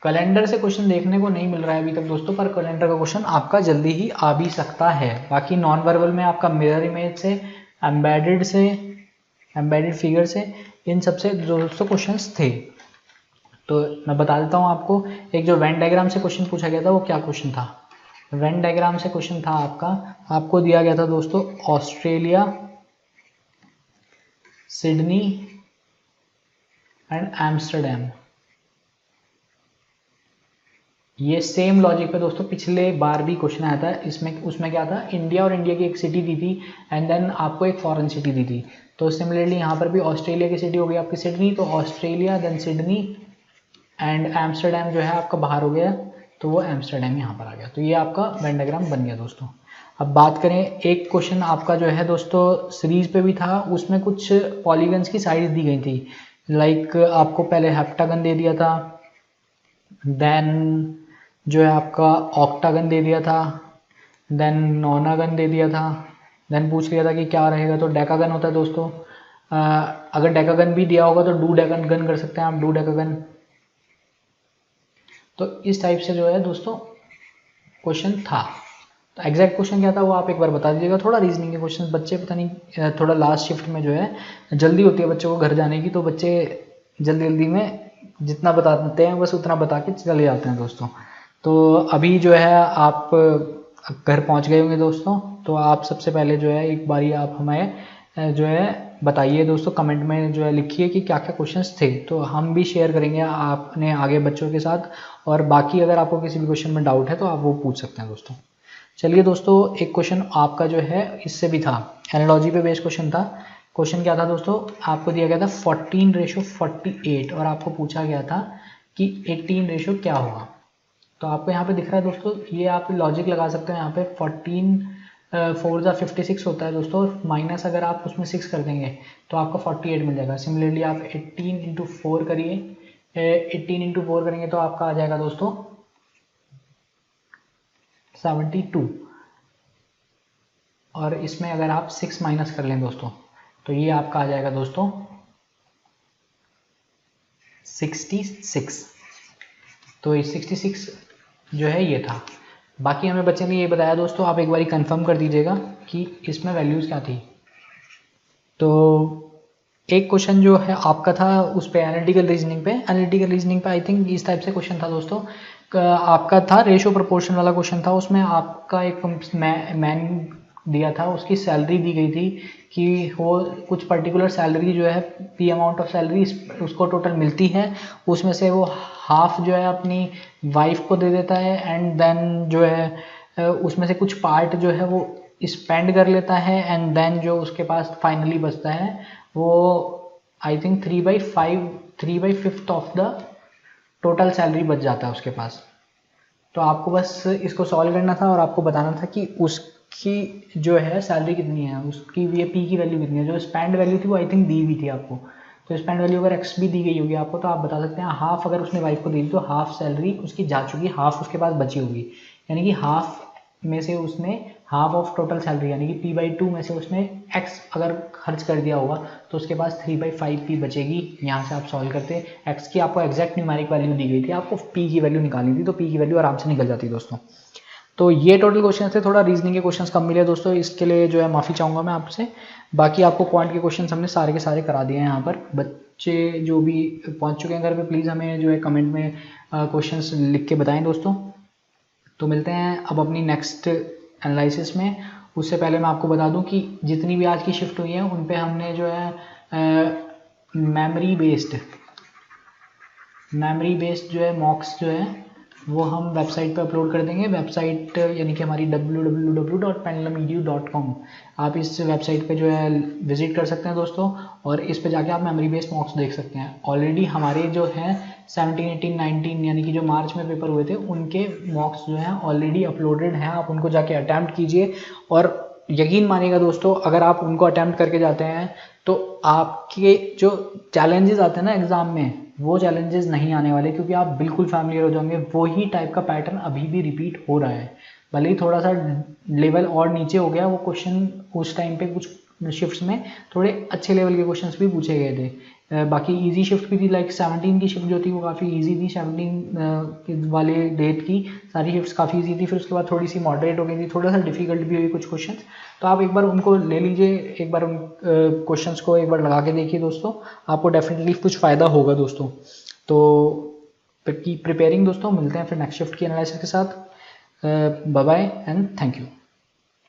कैलेंडर से क्वेश्चन देखने को नहीं मिल रहा है अभी तक दोस्तों, पर कैलेंडर का क्वेश्चन आपका जल्दी ही आ भी सकता है। बाकी नॉन वर्बल में आपका मिरर इमेज से, एम्बेडेड फिगर से, इन सबसे दोस्तों क्वेश्चंस थे। तो मैं बता देता हूँ आपको, एक जो वेन डायग्राम से क्वेश्चन पूछा गया था वो क्या क्वेश्चन था। वेन डायग्राम से क्वेश्चन था आपको दिया गया था दोस्तों ऑस्ट्रेलिया, सिडनी एंड एम्स्टर्डम। ये सेम लॉजिक पे दोस्तों पिछले बार भी क्वेश्चन आया था, इसमें उसमें क्या था, इंडिया और इंडिया की एक सिटी दी थी एंड देन आपको एक फॉरेन सिटी दी थी। तो सिमिलरली यहाँ पर भी ऑस्ट्रेलिया की सिटी हो गई आपकी सिडनी, तो Australia then Sydney and Amsterdam जो है आपका बाहर हो गया, तो वो एम्स्टर्डम यहाँ पर आ गया। तो ये आपका वेन डायग्राम बन गया दोस्तों। अब बात करें, एक क्वेश्चन आपका जो है दोस्तों सीरीज पे भी था, उसमें कुछ पॉलीगन्स की साइज दी गई थी। लाइक आपको पहले हेप्टागन दे दिया था, देन जो है आपका ऑक्टागन दे दिया था, देन नोनागन दे दिया था, देन पूछ लिया था कि क्या रहेगा, तो डेकागन होता है दोस्तों। अगर डेकागन भी दिया होगा तो डू डेकागन कर सकते हैं आप, डू डेकागन। तो इस टाइप से जो है दोस्तों क्वेश्चन था। तो एग्जैक्ट क्वेश्चन क्या था वो आप एक बार बता दीजिएगा। थोड़ा रीजनिंग के क्वेश्चन बच्चे पता नहीं, थोड़ा लास्ट शिफ्ट में जो है जल्दी होती है बच्चों को घर जाने की, तो बच्चे जल्दी जल्दी में जितना बताते हैं बस उतना बता के चले जाते हैं दोस्तों। तो अभी जो है आप घर पहुंच गए होंगे दोस्तों, तो आप सबसे पहले जो है एक बारी आप हमें जो है बताइए दोस्तों, कमेंट में जो है लिखिए कि क्या क्या क्वेश्चंस थे, तो हम भी शेयर करेंगे आपने आगे बच्चों के साथ। और बाकी अगर आपको किसी भी क्वेश्चन में डाउट है तो आप वो पूछ सकते हैं दोस्तों। चलिए दोस्तों, एक क्वेश्चन आपका जो है इससे भी था, एनालॉजी पे बेस्ड क्वेश्चन था। क्वेश्चन क्या था दोस्तों, आपको दिया गया था 14:48 और आपको पूछा गया था कि 18 क्या होगा। तो आपको यहाँ पे दिख रहा है दोस्तों, ये आप लॉजिक लगा सकते हो। यहाँ पे 14 4 जा 56 होता है दोस्तों, माइनस अगर आप उसमें 6 कर देंगे तो आपका 48 मिल जाएगा। सिमिलरली आप 18 इंटू 4 करिए, 18 इंटू 4 करेंगे तो आपका आ जाएगा दोस्तों 72। और इसमें अगर आप 6 माइनस कर लें दोस्तों तो ये आपका आ जाएगा दोस्तों 66। तो 66 जो है ये था। बाकी हमें बच्चे ने ये बताया दोस्तों, आप एक बारी कंफर्म कर दीजिएगा कि इसमें वैल्यूज़ क्या थी। तो एक क्वेश्चन जो है आपका था उस पे एनालिटिकल रीजनिंग पे आई थिंक इस टाइप से क्वेश्चन था दोस्तों। आपका था रेशो प्रोपोर्शन वाला क्वेश्चन था। उसमें आपका एक मैन दिया था, उसकी सैलरी दी गई थी कि वो कुछ पर्टिकुलर सैलरी जो है, पी अमाउंट ऑफ सैलरी उसको टोटल मिलती है, उसमें से वो हाफ जो है अपनी वाइफ को दे देता है एंड देन जो है उसमें से कुछ पार्ट जो है वो स्पेंड कर लेता है एंड देन जो उसके पास फाइनली बचता है वो I think 3/5 of the total salary बच जाता है उसके पास। तो आपको बस इसको सॉल्व करना था और आपको बताना था कि उसकी जो है सैलरी कितनी है, उसकी ये पी की वैल्यू कितनी है। जो स्पेंड वैल्यू थी वो आई थिंक दी हुई थी आपको, तो स्पेंड वैल्यू अगर एक्स भी दी गई होगी आपको तो आप बता सकते हैं हाफ अगर उसने वाइफ को दी तो हाफ सैलरी उसकी जा चुकी, हाफ उसके पास बची होगी, यानी कि हाफ में से उसने हाफ ऑफ टोटल सैलरी यानी कि P/2 में से उसने x अगर खर्च कर दिया होगा तो उसके पास 3/5 P बचेगी। यहाँ से आप सॉल्व करते, x की आपको एग्जैक्ट न्यूमेरिक वैल्यू दी गई थी, आपको p की वैल्यू निकालनी थी, तो p की वैल्यू आराम से निकल जाती दोस्तों। तो ये टोटल क्वेश्चन थे, थोड़ा रीजनिंग के क्वेश्चन कम मिले दोस्तों, इसके लिए जो है माफ़ी चाहूँगा मैं आपसे। बाकी आपको क्वांट के क्वेश्चन हमने सारे के सारे करा दिए हैं यहाँ पर। बच्चे जो भी पहुँच चुके हैं घर पे प्लीज़ हमें जो है कमेंट में क्वेश्चंस लिख के बताएं दोस्तों। तो मिलते हैं अब अपनी नेक्स्ट एनालिसिस में। उससे पहले मैं आपको बता दूं कि जितनी भी आज की शिफ्ट हुई है उन पे हमने जो है मेमोरी बेस्ड जो है मॉक्स जो है वो हम वेबसाइट पे अपलोड कर देंगे। वेबसाइट यानी कि हमारी www.pendulumedu.com, आप इस वेबसाइट पे जो है विजिट कर सकते हैं दोस्तों, और इस पे जाके आप मेमोरी बेस्ड मॉक्स देख सकते हैं। ऑलरेडी हमारे जो है 17, 18, 19 यानी कि जो मार्च में पेपर हुए थे उनके मॉक्स जो हैं ऑलरेडी अपलोडेड हैं, आप उनको जाके अटैम्प्ट कीजिए। और यकीन मानिएगा दोस्तों, अगर आप उनको अटैम्प्ट करके जाते हैं तो आपके जो चैलेंजेस आते हैं ना एग्ज़ाम में, वो चैलेंजेस नहीं आने वाले, क्योंकि आप बिल्कुल फैमिलियर हो जाएंगे। वही टाइप का पैटर्न अभी भी रिपीट हो रहा है, भले ही थोड़ा सा लेवल और नीचे हो गया वो क्वेश्चन, उस टाइम पे कुछ शिफ्ट्स में थोड़े अच्छे लेवल के क्वेश्चंस भी पूछे गए थे। बाकी इजी शिफ्ट भी थी, लाइक 17 की शिफ्ट जो थी वो काफ़ी इजी थी। 17 वाले डेट की सारी शिफ्ट्स काफ़ी इजी थी, फिर उसके बाद थोड़ी सी मॉडरेट हो गई थी, थोड़ा सा डिफिकल्ट भी हुई कुछ क्वेश्चंस। तो आप एक बार उनको ले लीजिए, एक बार उन क्वेश्चंस को एक बार लगा के देखिए दोस्तों, आपको डेफिनेटली कुछ फ़ायदा होगा दोस्तों। तो की प्रिपेयरिंग दोस्तों, मिलते हैं फिर नेक्स्ट शिफ्ट की एनालिसिस के साथ। Bye bye and thank you.